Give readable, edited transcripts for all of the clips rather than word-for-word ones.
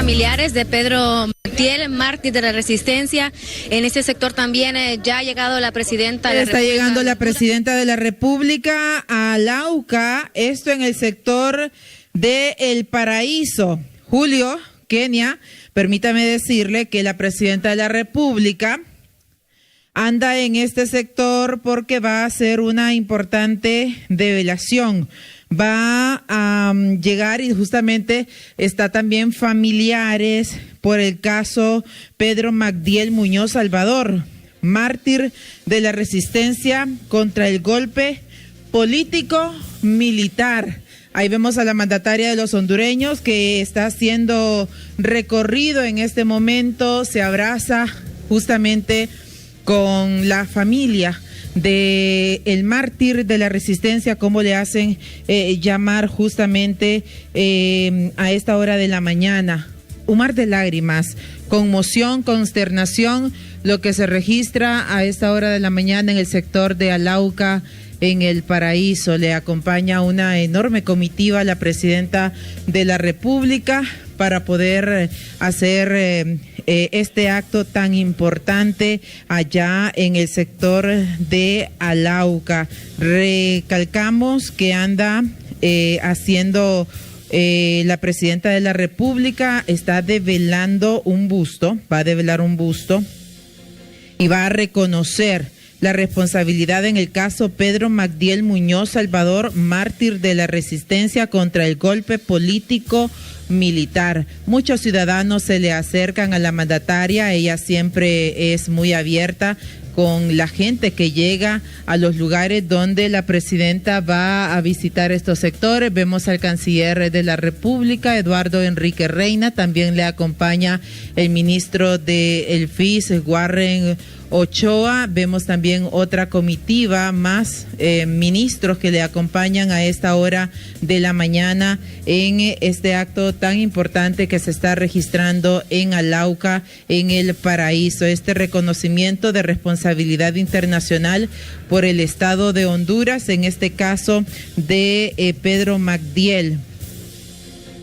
familiares de Pedro Magdiel, mártir de la resistencia. En este sector también ya ha llegado la presidenta de la República. Está llegando la presidenta de la República a Lauca, esto en el sector de El Paraíso. Julio, Kenia, permítame decirle que la presidenta de la República anda en este sector porque va a hacer una importante develación. Va a llegar y justamente está también familiares por el caso Pedro Magdiel Muñoz Salvador, mártir de la resistencia contra el golpe político militar. Ahí vemos a la mandataria de los hondureños que está haciendo recorrido en este momento, se abraza justamente con la familia de el mártir de la resistencia, como le hacen llamar justamente a esta hora de la mañana. Un mar de lágrimas, conmoción, consternación, lo que se registra a esta hora de la mañana en el sector de Alauca, en El Paraíso. Le acompaña una enorme comitiva la presidenta de la República para poder hacer este acto tan importante allá en el sector de Alauca. Recalcamos que anda haciendo la presidenta de la República, está develando un busto, va a develar un busto y va a reconocer la responsabilidad en el caso Pedro Magdiel Muñoz Salvador, mártir de la resistencia contra el golpe político militar. Muchos ciudadanos se le acercan a la mandataria, ella siempre es muy abierta con la gente que llega a los lugares donde la presidenta va a visitar estos sectores. Vemos al canciller de la República, Eduardo Enrique Reina, también le acompaña el ministro del FIS, Warren Ochoa. Vemos también otra comitiva, más ministros que le acompañan a esta hora de la mañana en este acto tan importante que se está registrando en Alauca, en El Paraíso. Este reconocimiento de responsabilidad internacional por el Estado de Honduras, en este caso de Pedro Magdiel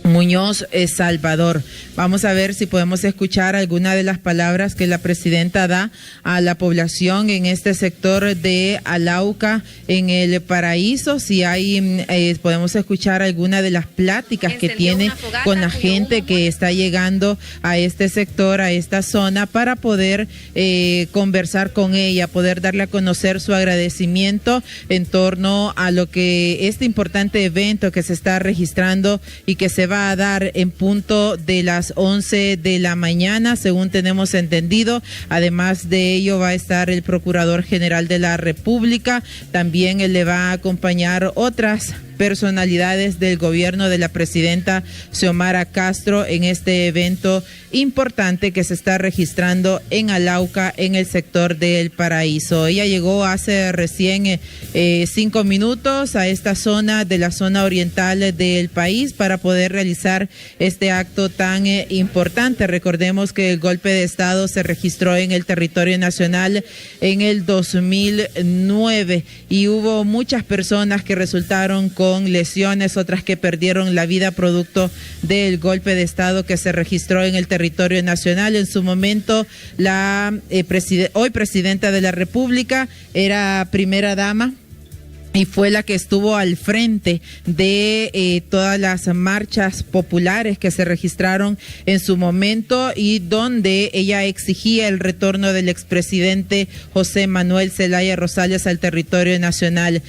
Muñoz Salvador. Vamos a ver si podemos escuchar alguna de las palabras que la presidenta da a la población en este sector de Alauca, en El Paraíso. Si hay, podemos escuchar alguna de las pláticas que tiene con la gente que está llegando a este sector, a esta zona, para poder conversar con ella, poder darle a conocer su agradecimiento en torno a lo que este importante evento que se está registrando y que se va a dar en punto de las 11 de la mañana, según tenemos entendido. Además de ello va a estar el Procurador General de la República, también le va a acompañar otras personalidades del gobierno de la presidenta Xiomara Castro en este evento importante que se está registrando en Alauca, en el sector del Paraíso. Ella llegó hace recién 5 minutos a esta zona de la zona oriental del país para poder realizar este acto tan importante. Recordemos que el golpe de Estado se registró en el territorio nacional en el 2009 y hubo muchas personas que resultaron con lesiones, otras que perdieron la vida producto del golpe de Estado que se registró en el territorio nacional. En su momento, la hoy presidenta de la República era primera dama y fue la que estuvo al frente de todas las marchas populares que se registraron en su momento y donde ella exigía el retorno del expresidente José Manuel Zelaya Rosales al territorio nacional.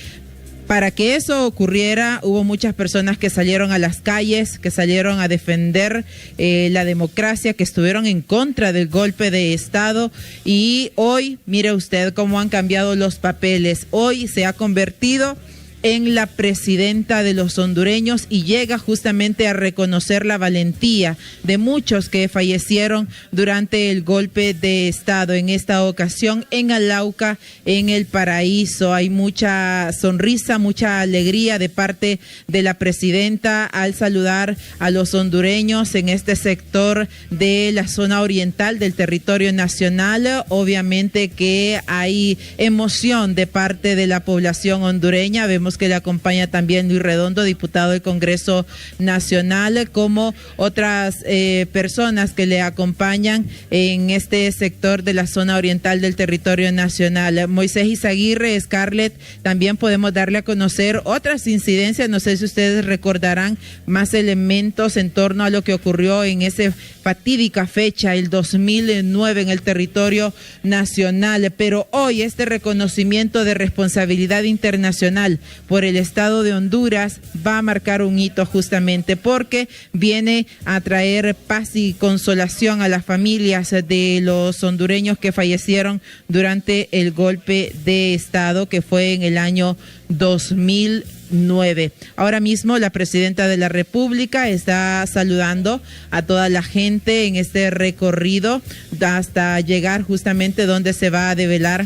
Para que eso ocurriera, hubo muchas personas que salieron a las calles, que salieron a defender la democracia, que estuvieron en contra del golpe de Estado. Y hoy, mire usted cómo han cambiado los papeles. Hoy se ha convertido en la presidenta de los hondureños y llega justamente a reconocer la valentía de muchos que fallecieron durante el golpe de Estado. En esta ocasión en Alauca, en El Paraíso, hay mucha sonrisa, mucha alegría de parte de la presidenta al saludar a los hondureños en este sector de la zona oriental del territorio nacional. Obviamente que hay emoción de parte de la población hondureña. Vemos Sabemos que le acompaña también Luis Redondo, diputado del Congreso Nacional, como otras personas que le acompañan en este sector de la zona oriental del territorio nacional. Moisés Izaguirre, Scarlett, también podemos darle a conocer otras incidencias. No sé si ustedes recordarán más elementos en torno a lo que ocurrió en esa fatídica fecha, el 2009, en el territorio nacional. Pero hoy este reconocimiento de responsabilidad internacional por el Estado de Honduras va a marcar un hito, justamente porque viene a traer paz y consolación a las familias de los hondureños que fallecieron durante el golpe de Estado que fue en el año 2009. Ahora mismo la presidenta de la República está saludando a toda la gente en este recorrido hasta llegar justamente donde se va a develar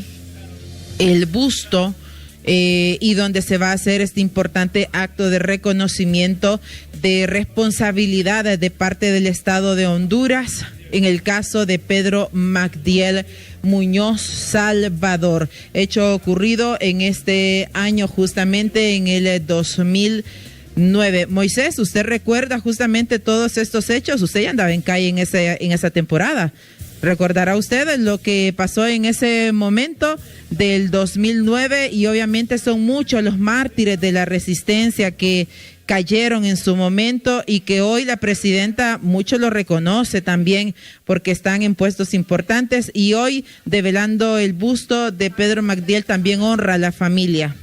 el busto y donde se va a hacer este importante acto de reconocimiento de responsabilidad de parte del Estado de Honduras en el caso de Pedro Magdiel Muñoz Salvador, hecho ocurrido en este año, justamente en el 2009. Moisés, ¿usted recuerda justamente todos estos hechos? Usted ya andaba en calle en esa temporada. ¿Recordará usted lo que pasó en ese momento del 2009? Y obviamente son muchos los mártires de la resistencia que cayeron en su momento y que hoy la presidenta mucho lo reconoce también porque están en puestos importantes, y hoy develando el busto de Pedro Magdiel también honra a la familia.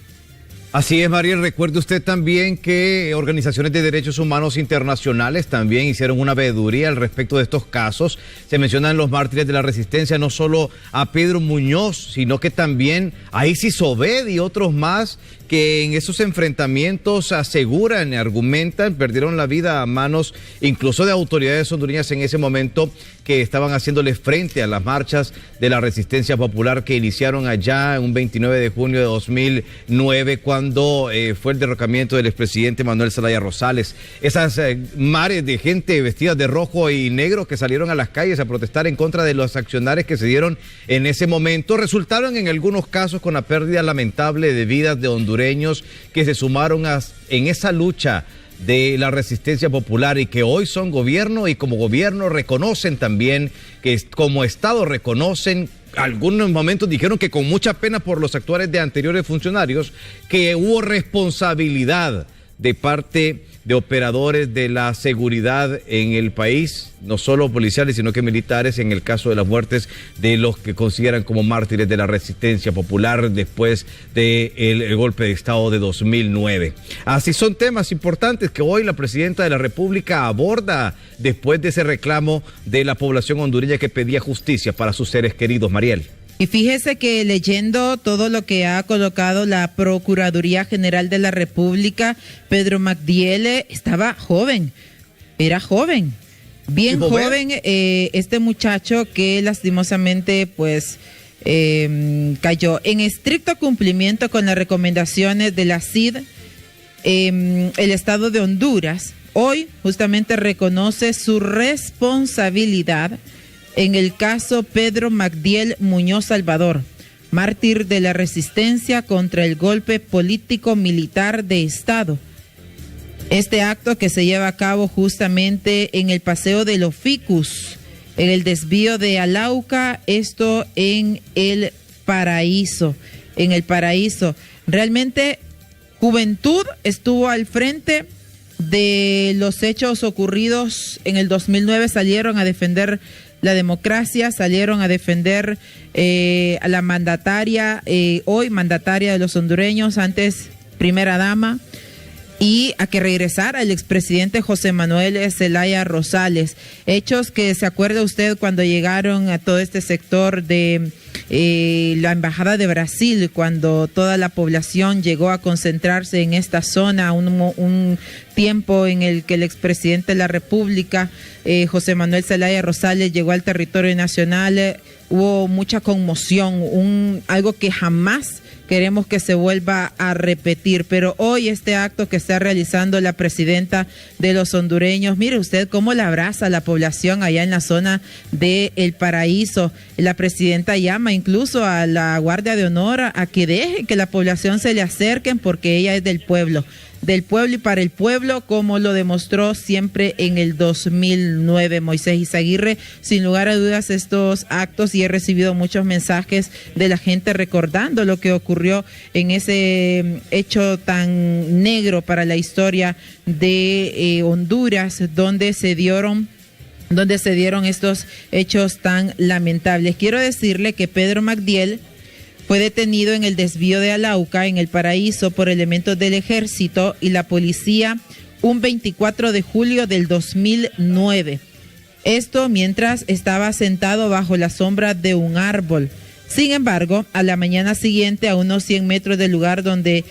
Así es, Mariel. Recuerde usted también que organizaciones de derechos humanos internacionales también hicieron una veeduría al respecto de estos casos. Se mencionan los mártires de la resistencia, no solo a Pedro Muñoz, sino que también a Isis Obed y otros más que en esos enfrentamientos aseguran, argumentan, perdieron la vida a manos incluso de autoridades hondureñas en ese momento, que estaban haciéndole frente a las marchas de la resistencia popular que iniciaron allá un 29 de junio de 2009, cuando fue el derrocamiento del expresidente Manuel Zelaya Rosales. Esas mares de gente vestida de rojo y negro que salieron a las calles a protestar en contra de los accionarios que se dieron en ese momento, resultaron en algunos casos con la pérdida lamentable de vidas de hondureños que se sumaron en esa lucha de la resistencia popular y que hoy son gobierno, y como gobierno reconocen también, que como Estado reconocen, algunos momentos dijeron que con mucha pena por los actuales de anteriores funcionarios, que hubo responsabilidad de parte de operadores de la seguridad en el país, no solo policiales, sino que militares, en el caso de las muertes de los que consideran como mártires de la resistencia popular después del golpe de Estado de 2009. Así son temas importantes que hoy la presidenta de la República aborda después de ese reclamo de la población hondureña que pedía justicia para sus seres queridos. Mariel. Y fíjese que leyendo todo lo que ha colocado la Procuraduría General de la República, Pedro Magdiel estaba joven, era joven, bien joven, este muchacho que lastimosamente pues cayó en estricto cumplimiento con las recomendaciones de la CID. El Estado de Honduras hoy justamente reconoce su responsabilidad en el caso Pedro Magdiel Muñoz Salvador, mártir de la resistencia contra el golpe político-militar de Estado. Este acto que se lleva a cabo justamente en el Paseo de los Ficus, en el desvío de Alauca, esto en el Paraíso, Realmente Juventud estuvo al frente de los hechos ocurridos en el 2009, salieron a defender la democracia, salieron a defender a la mandataria, hoy mandataria de los hondureños, antes primera dama, y a que regresara el expresidente José Manuel Zelaya Rosales. Hechos que se acuerda usted cuando llegaron a todo este sector de la Embajada de Brasil, cuando toda la población llegó a concentrarse en esta zona, un tiempo en el que el expresidente de la República, José Manuel Zelaya Rosales, llegó al territorio nacional. Hubo mucha conmoción, algo que jamás queremos que se vuelva a repetir. Pero hoy este acto que está realizando la presidenta de los hondureños, mire usted cómo la abraza la población allá en la zona de El Paraíso. La presidenta llama incluso a la Guardia de Honor a que deje que la población se le acerquen, porque ella es del pueblo y para el pueblo, como lo demostró siempre en el 2009 Moisés Izaguirre. Sin lugar a dudas estos actos, y he recibido muchos mensajes de la gente recordando lo que ocurrió en ese hecho tan negro para la historia de Honduras, donde se dieron estos hechos tan lamentables. Quiero decirle que Pedro Magdiel fue detenido en el desvío de Alauca, en El Paraíso, por elementos del ejército y la policía un 24 de julio del 2009. Esto mientras estaba sentado bajo la sombra de un árbol. Sin embargo, a la mañana siguiente, a unos 100 metros del lugar donde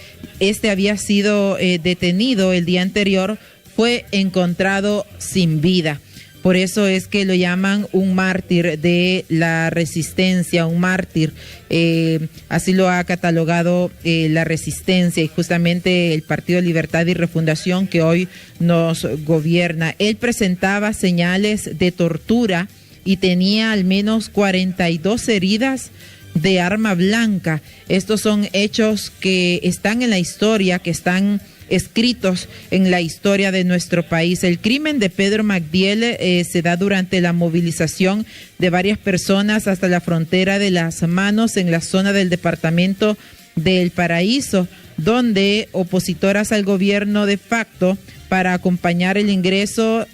había sido detenido el día anterior, fue encontrado sin vida. Por eso es que lo llaman un mártir de la resistencia, un mártir, así lo ha catalogado la resistencia y justamente el Partido Libertad y Refundación que hoy nos gobierna. Él presentaba señales de tortura y tenía al menos 42 heridas de arma blanca. Estos son hechos que están en la historia, que están escritos en la historia de nuestro país. El crimen de Pedro Magdiel se da durante la movilización de varias personas hasta la frontera de Las Manos, en la zona del departamento de El Paraíso, donde opositoras al gobierno de facto, para acompañar el ingreso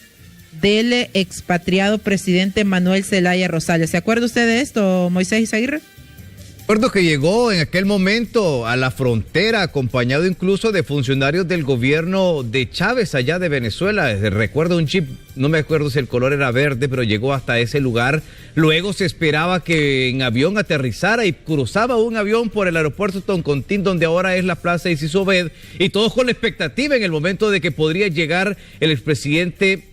del expatriado presidente Manuel Zelaya Rosales. ¿Se acuerda usted de esto, Moisés Izaguirre? Recuerdo que llegó en aquel momento a la frontera, acompañado incluso de funcionarios del gobierno de Chávez allá de Venezuela. Recuerdo un jeep, no me acuerdo si el color era verde, pero llegó hasta ese lugar. Luego se esperaba que en avión aterrizara y cruzaba un avión por el aeropuerto Toncontín, donde ahora es la Plaza Isis Obed, y todos con la expectativa en el momento de que podría llegar el expresidente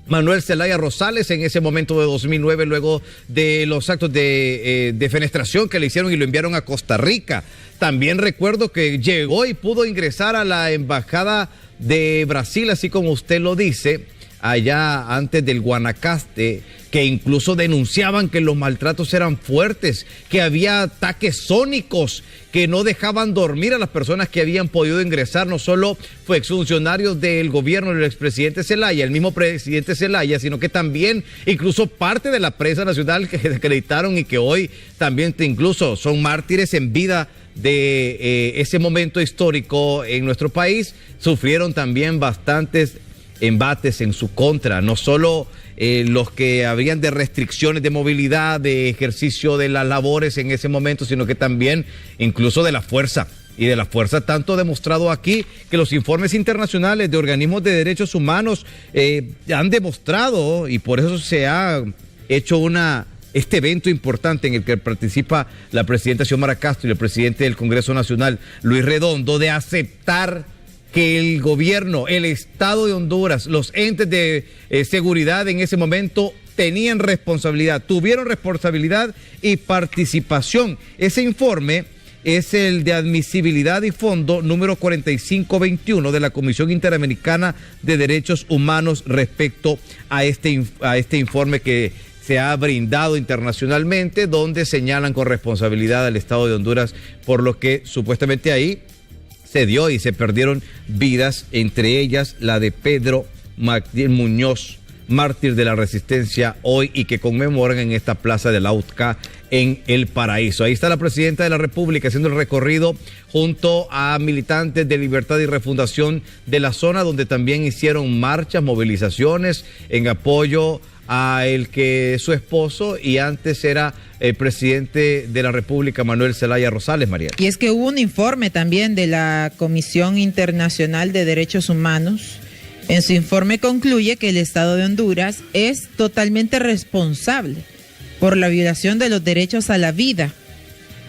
Manuel Zelaya Rosales en ese momento de 2009, luego de los actos de defenestración que le hicieron y lo enviaron a Costa Rica. También recuerdo que llegó y pudo ingresar a la embajada de Brasil, así como usted lo dice, allá antes del Guanacaste, que incluso denunciaban que los maltratos eran fuertes, que había ataques sónicos, que no dejaban dormir a las personas que habían podido ingresar. No solo fue exfuncionarios del gobierno del expresidente Zelaya, el mismo presidente Zelaya, sino que también incluso parte de la prensa nacional que desacreditaron y que hoy también incluso son mártires en vida de ese momento histórico en nuestro país, sufrieron también bastantes embates en su contra, no solo los que habían de restricciones de movilidad, de ejercicio de las labores en ese momento, sino que también incluso de la fuerza. Y de la fuerza tanto demostrado aquí que los informes internacionales de organismos de derechos humanos han demostrado, y por eso se ha hecho este evento importante en el que participa la presidenta Xiomara Castro y el presidente del Congreso Nacional, Luis Redondo, de aceptar que el gobierno, el Estado de Honduras, los entes de seguridad en ese momento tuvieron responsabilidad y participación. Ese informe es el de admisibilidad y fondo número 4521 de la Comisión Interamericana de Derechos Humanos respecto a este informe que se ha brindado internacionalmente, donde señalan con responsabilidad al Estado de Honduras por lo que supuestamente ahí se dio y se perdieron vidas, entre ellas la de Pedro Magdiel Muñoz, mártir de la resistencia hoy y que conmemoran en esta Plaza de Alauca en El Paraíso. Ahí está la presidenta de la República haciendo el recorrido junto a militantes de Libertad y Refundación de la zona, donde también hicieron marchas, movilizaciones en apoyo a el que su esposo y antes era el presidente de la República, Manuel Zelaya Rosales, María. Y es que hubo un informe también de la Comisión Internacional de Derechos Humanos. En su informe concluye que el Estado de Honduras es totalmente responsable por la violación de los derechos a la vida,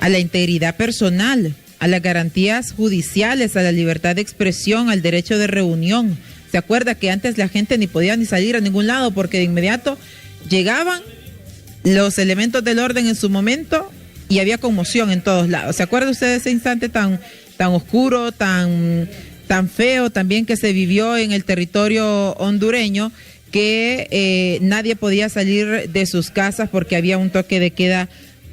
a la integridad personal, a las garantías judiciales, a la libertad de expresión, al derecho de reunión. ¿Se acuerda que antes la gente ni podía ni salir a ningún lado porque de inmediato llegaban los elementos del orden en su momento y había conmoción en todos lados. ¿Se acuerda usted de ese instante tan oscuro, tan feo también que se vivió en el territorio hondureño, que nadie podía salir de sus casas porque había un toque de queda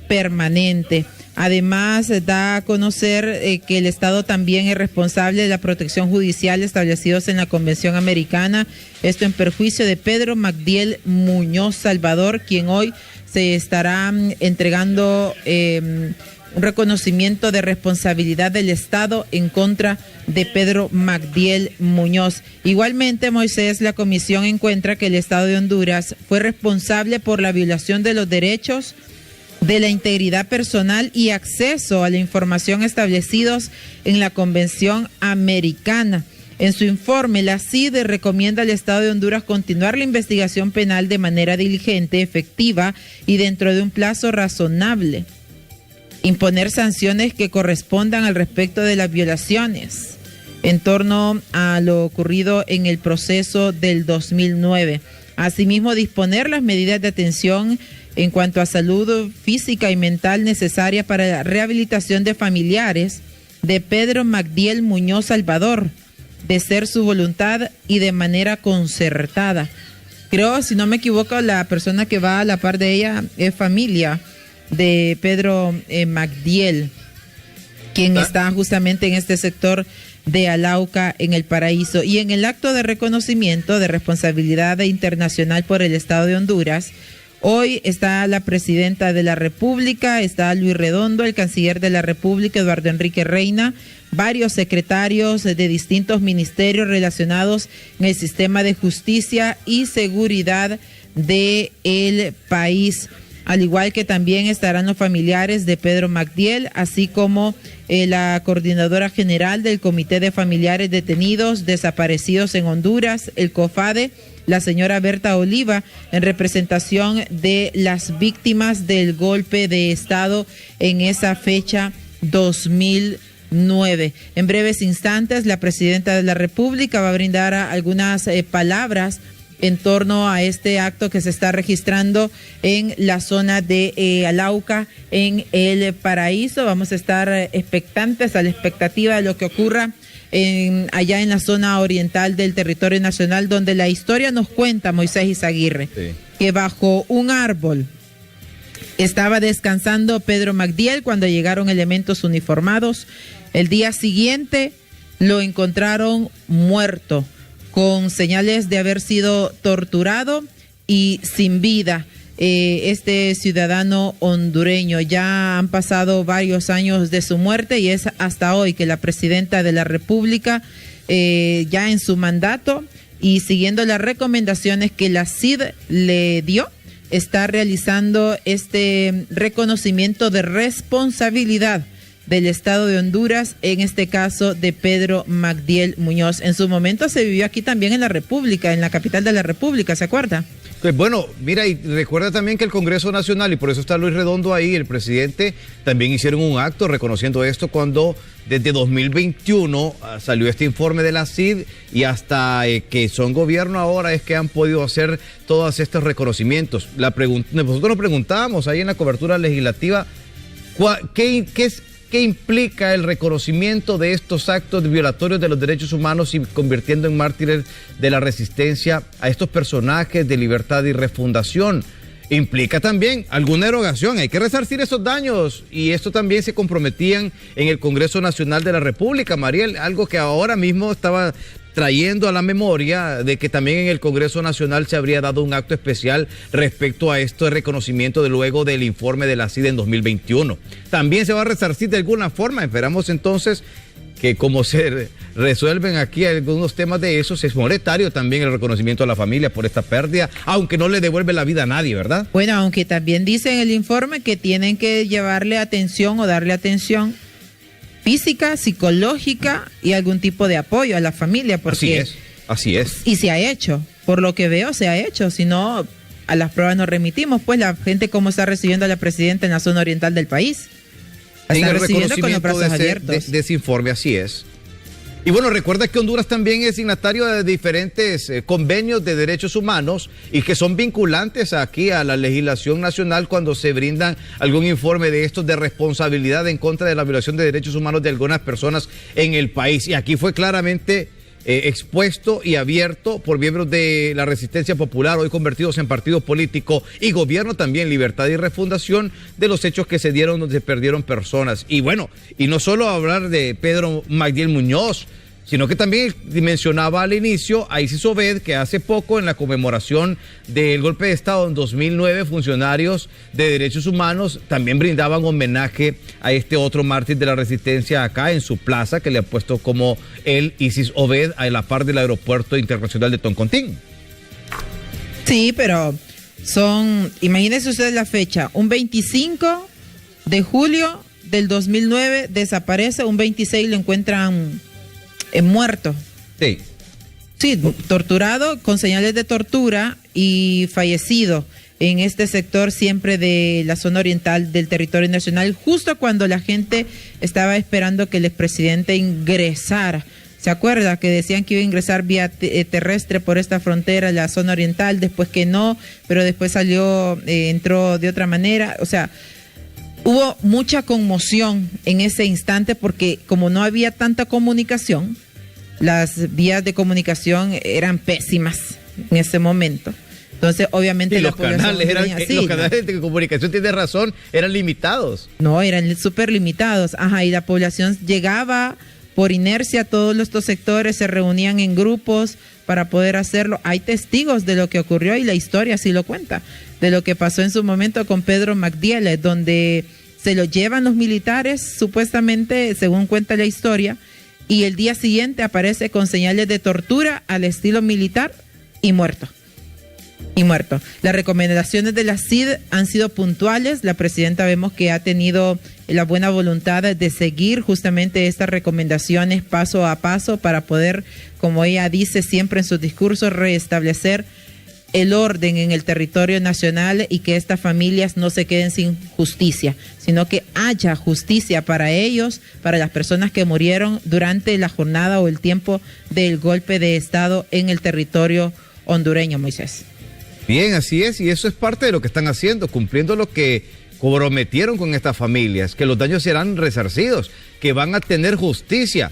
permanente? Además, da a conocer que el Estado también es responsable de la protección judicial establecidos en la Convención Americana, esto en perjuicio de Pedro Magdiel Muñoz Salvador, quien hoy se estará entregando un reconocimiento de responsabilidad del Estado en contra de Pedro Magdiel Muñoz. Igualmente, Moisés, la comisión encuentra que el Estado de Honduras fue responsable por la violación de los derechos de la integridad personal y acceso a la información establecidos en la Convención Americana. En su informe, la CID recomienda al Estado de Honduras continuar la investigación penal de manera diligente, efectiva y dentro de un plazo razonable. Imponer sanciones que correspondan al respecto de las violaciones en torno a lo ocurrido en el proceso del 2009. Asimismo, disponer las medidas de atención en cuanto a salud física y mental necesarias para la rehabilitación de familiares de Pedro Magdiel Muñoz Salvador, de ser su voluntad y de manera concertada. Creo, si no me equivoco, la persona que va a la par de ella es familia de Pedro Magdiel, quien está justamente en este sector de Alauca, en el Paraíso. Y en el acto de reconocimiento de responsabilidad internacional por el Estado de Honduras, hoy está la presidenta de la República, está Luis Redondo, el canciller de la República, Eduardo Enrique Reina, varios secretarios de distintos ministerios relacionados en el sistema de justicia y seguridad del país. Al igual que también estarán los familiares de Pedro Magdiel, así como la coordinadora general del Comité de Familiares Detenidos Desaparecidos en Honduras, el COFADE, la señora Berta Oliva, en representación de las víctimas del golpe de Estado en esa fecha 2009. En breves instantes, la presidenta de la República va a brindar algunas palabras en torno a este acto que se está registrando en la zona de Alauca, en el Paraíso. Vamos a estar expectantes, a la expectativa de lo que ocurra allá en la zona oriental del territorio nacional, donde la historia nos cuenta, Moisés Izaguirre, que bajo un árbol estaba descansando Pedro Magdiel cuando llegaron elementos uniformados. El día siguiente lo encontraron muerto, con señales de haber sido torturado y sin vida. Este ciudadano hondureño, ya han pasado varios años de su muerte y es hasta hoy que la presidenta de la República, ya en su mandato y siguiendo las recomendaciones que la CID le dio, está realizando este reconocimiento de responsabilidad del Estado de Honduras, en este caso de Pedro Magdiel Muñoz. En su momento se vivió aquí también en la República, en la capital de la República, ¿se acuerda? Pues bueno, mira, y recuerda también que el Congreso Nacional, y por eso está Luis Redondo ahí, el presidente, también hicieron un acto reconociendo esto cuando desde 2021 salió este informe de la CID y hasta que son gobierno ahora es que han podido hacer todos estos reconocimientos. Nosotros nos preguntábamos ahí en la cobertura legislativa, ¿Qué implica el reconocimiento de estos actos violatorios de los derechos humanos y convirtiendo en mártires de la resistencia a estos personajes de libertad y refundación? Implica también alguna erogación, hay que resarcir esos daños, y esto también se comprometían en el Congreso Nacional de la República, Mariel, algo que ahora mismo estaba trayendo a la memoria de que también en el Congreso Nacional se habría dado un acto especial respecto a esto de reconocimiento de luego del informe de la CID en 2021. También se va a resarcir de alguna forma. Esperamos entonces que como se resuelven aquí algunos temas de esos, es monetario también el reconocimiento a la familia por esta pérdida, aunque no le devuelve la vida a nadie, ¿verdad? Bueno, aunque también dice en el informe que tienen que llevarle atención o darle atención física, psicológica y algún tipo de apoyo a la familia, porque así es. Y se ha hecho, por lo que veo se ha hecho, si no a las pruebas nos remitimos, pues la gente cómo está recibiendo a la presidenta en la zona oriental del país. Está recibiendo con los brazos abiertos. De ese informe, así es. Y bueno, recuerda que Honduras también es signatario de diferentes convenios de derechos humanos y que son vinculantes aquí a la legislación nacional cuando se brindan algún informe de estos de responsabilidad en contra de la violación de derechos humanos de algunas personas en el país. Y aquí fue claramente expuesto y abierto por miembros de la Resistencia Popular, hoy convertidos en partido político y gobierno también, Libertad y Refundación, de los hechos que se dieron donde se perdieron personas. Y bueno, y no solo hablar de Pedro Magdiel Muñoz, sino que también mencionaba al inicio a Isis Obed, que hace poco en la conmemoración del golpe de Estado en 2009, funcionarios de derechos humanos también brindaban homenaje a este otro mártir de la resistencia acá en su plaza, que le ha puesto como el Isis Obed a la par del aeropuerto internacional de Toncontín. Sí, pero imagínense ustedes la fecha, un 25 de julio del 2009 desaparece, un 26 lo encuentran muerto. Sí. Sí, torturado con señales de tortura y fallecido en este sector siempre de la zona oriental del territorio nacional, justo cuando la gente estaba esperando que el expresidente ingresara. ¿Se acuerda que decían que iba a ingresar vía terrestre por esta frontera, la zona oriental, después que no, pero después entró de otra manera? O sea, hubo mucha conmoción en ese instante porque como no había tanta comunicación, las vías de comunicación eran pésimas en ese momento. Entonces, obviamente, los canales de comunicación, tiene razón, eran limitados. No, eran súper limitados. Ajá, y la población llegaba por inercia, todos estos sectores se reunían en grupos para poder hacerlo. Hay testigos de lo que ocurrió y la historia sí lo cuenta, de lo que pasó en su momento con Pedro Magdiel, donde se lo llevan los militares, supuestamente, según cuenta la historia, y el día siguiente aparece con señales de tortura al estilo militar y muerto. Las recomendaciones de la CID han sido puntuales. La presidenta vemos que ha tenido la buena voluntad de seguir justamente estas recomendaciones paso a paso para poder, como ella dice siempre en sus discursos, restablecer el orden en el territorio nacional y que estas familias no se queden sin justicia, sino que haya justicia para ellos, para las personas que murieron durante la jornada o el tiempo del golpe de Estado en el territorio hondureño, Moisés. Bien, así es, y eso es parte de lo que están haciendo, cumpliendo lo que prometieron con estas familias, que los daños serán resarcidos, que van a tener justicia.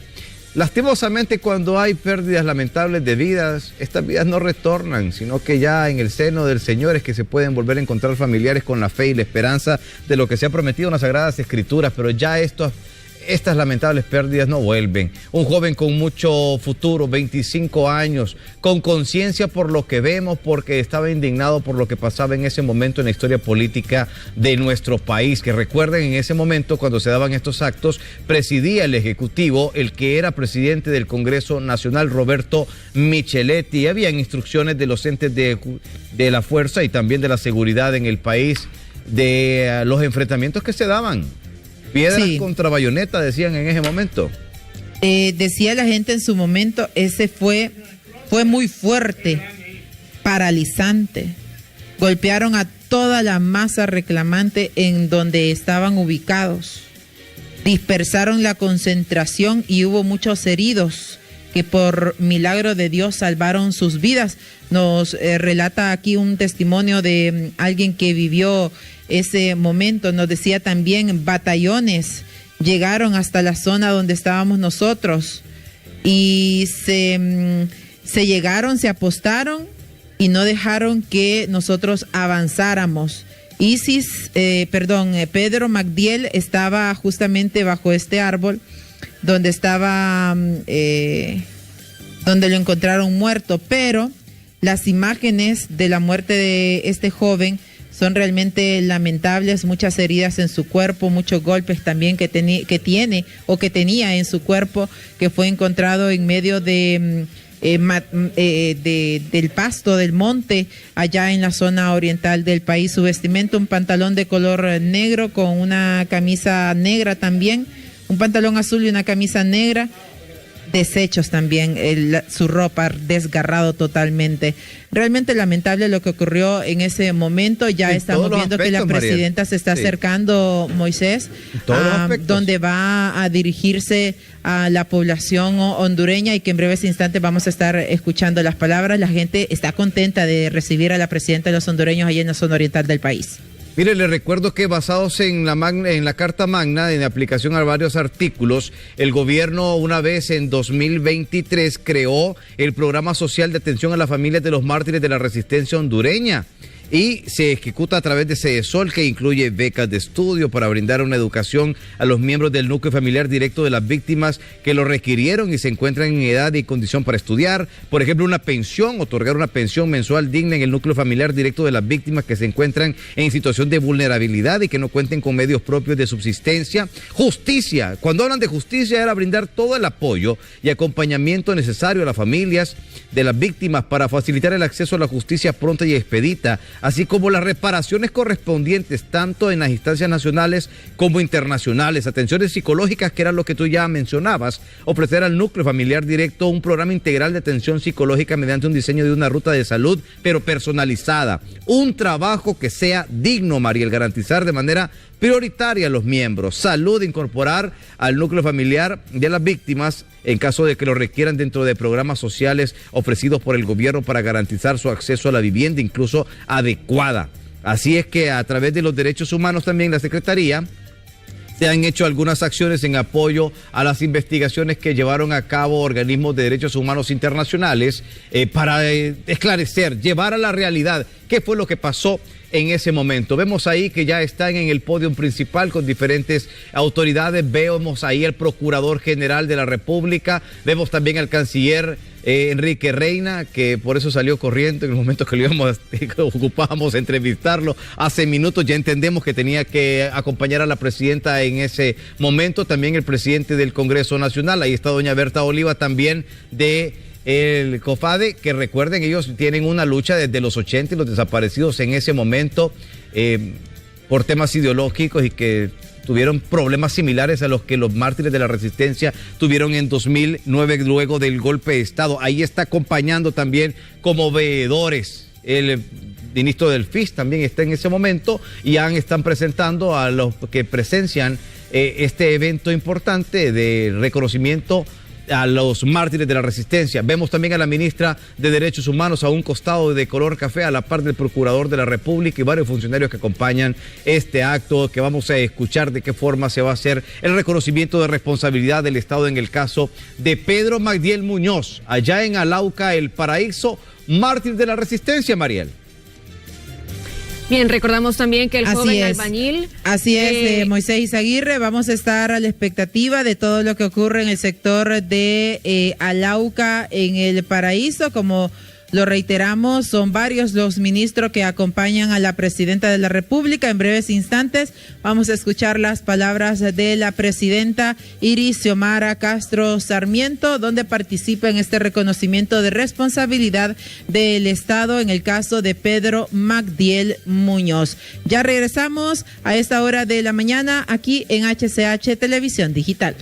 Lastimosamente, cuando hay pérdidas lamentables de vidas, estas vidas no retornan, sino que ya en el seno del Señor es que se pueden volver a encontrar familiares con la fe y la esperanza de lo que se ha prometido en las Sagradas Escrituras, pero ya estas lamentables pérdidas no vuelven. Un joven con mucho futuro, 25 años, con conciencia por lo que vemos, porque estaba indignado por lo que pasaba en ese momento en la historia política de nuestro país. Que recuerden, en ese momento, cuando se daban estos actos, presidía el Ejecutivo, el que era presidente del Congreso Nacional, Roberto Micheletti. Habían instrucciones de los entes de la fuerza y también de la seguridad en el país, de los enfrentamientos que se daban. Piedras contra bayoneta, decían en ese momento. Decía la gente en su momento, ese fue muy fuerte, paralizante. Golpearon a toda la masa reclamante en donde estaban ubicados. Dispersaron la concentración y hubo muchos heridos que por milagro de Dios salvaron sus vidas. Nos relata aquí un testimonio de alguien que vivió ese momento. Nos decía también, batallones llegaron hasta la zona donde estábamos nosotros y se llegaron, se apostaron y no dejaron que nosotros avanzáramos. Pedro Magdiel estaba justamente bajo este árbol donde estaba, donde lo encontraron muerto, pero las imágenes de la muerte de este joven son realmente lamentables, muchas heridas en su cuerpo, muchos golpes también que tiene o que tenía en su cuerpo, que fue encontrado en medio del pasto del monte allá en la zona oriental del país. Su vestimenta, un pantalón de color negro con una camisa negra también, un pantalón azul y una camisa negra. desechos también, su ropa desgarrado totalmente. Realmente lamentable lo que ocurrió en ese momento. Ya estamos viendo que la presidenta se está acercando, Moisés, donde va a dirigirse a la población hondureña, y que en breves instantes vamos a estar escuchando las palabras. La gente está contenta de recibir a la presidenta de los hondureños allí en la zona oriental del país. Mire, le recuerdo que basados en la Carta Magna, en aplicación a varios artículos, el gobierno una vez en 2023 creó el Programa Social de Atención a las Familias de los Mártires de la Resistencia Hondureña, y se ejecuta a través de CESOL, que incluye becas de estudio para brindar una educación a los miembros del núcleo familiar directo de las víctimas que lo requirieron y se encuentran en edad y condición para estudiar. Por ejemplo, una pensión, otorgar una pensión mensual digna en el núcleo familiar directo de las víctimas que se encuentran en situación de vulnerabilidad y que no cuenten con medios propios de subsistencia. Justicia, cuando hablan de justicia era brindar todo el apoyo y acompañamiento necesario a las familias de las víctimas para facilitar el acceso a la justicia pronta y expedita, así como las reparaciones correspondientes tanto en las instancias nacionales como internacionales, atenciones psicológicas, que era lo que tú ya mencionabas, ofrecer al núcleo familiar directo un programa integral de atención psicológica mediante un diseño de una ruta de salud, pero personalizada, un trabajo que sea digno, Mariel, garantizar de manera prioritaria a los miembros, salud, incorporar al núcleo familiar de las víctimas en caso de que lo requieran dentro de programas sociales ofrecidos por el gobierno para garantizar su acceso a la vivienda, incluso adecuada. Así es que a través de los derechos humanos también la Secretaría se han hecho algunas acciones en apoyo a las investigaciones que llevaron a cabo organismos de derechos humanos internacionales para esclarecer, llevar a la realidad qué fue lo que pasó en ese momento. Vemos ahí que ya están en el podio principal con diferentes autoridades. Vemos ahí el Procurador General de la República, vemos también al canciller Enrique Reina, que por eso salió corriendo en el momento que ocupábamos entrevistarlo hace minutos. Ya entendemos que tenía que acompañar a la presidenta en ese momento. También el presidente del Congreso Nacional, ahí está doña Berta Oliva, también de el COFADE, que recuerden, ellos tienen una lucha desde los 80 y los desaparecidos en ese momento por temas ideológicos, y que tuvieron problemas similares a los que los mártires de la resistencia tuvieron en 2009 luego del golpe de Estado. Ahí está acompañando también como veedores el ministro del FIS, también está en ese momento, y están presentando a los que presencian este evento importante de reconocimiento a los mártires de la resistencia. Vemos también a la ministra de Derechos Humanos a un costado de color café, a la par del Procurador de la República y varios funcionarios que acompañan este acto, que vamos a escuchar de qué forma se va a hacer el reconocimiento de responsabilidad del Estado en el caso de Pedro Magdiel Muñoz, allá en Alauca, El Paraíso, mártir de la resistencia, Mariel. Bien, recordamos también que el joven albañil... Así es, Moisés Izaguirre, vamos a estar a la expectativa de todo lo que ocurre en el sector de Alauca, en El Paraíso. Como lo reiteramos, son varios los ministros que acompañan a la presidenta de la República. En breves instantes vamos a escuchar las palabras de la presidenta Iris Xiomara Castro Sarmiento, donde participa en este reconocimiento de responsabilidad del Estado en el caso de Pedro Magdiel Muñoz. Ya regresamos a esta hora de la mañana aquí en HCH Televisión Digital.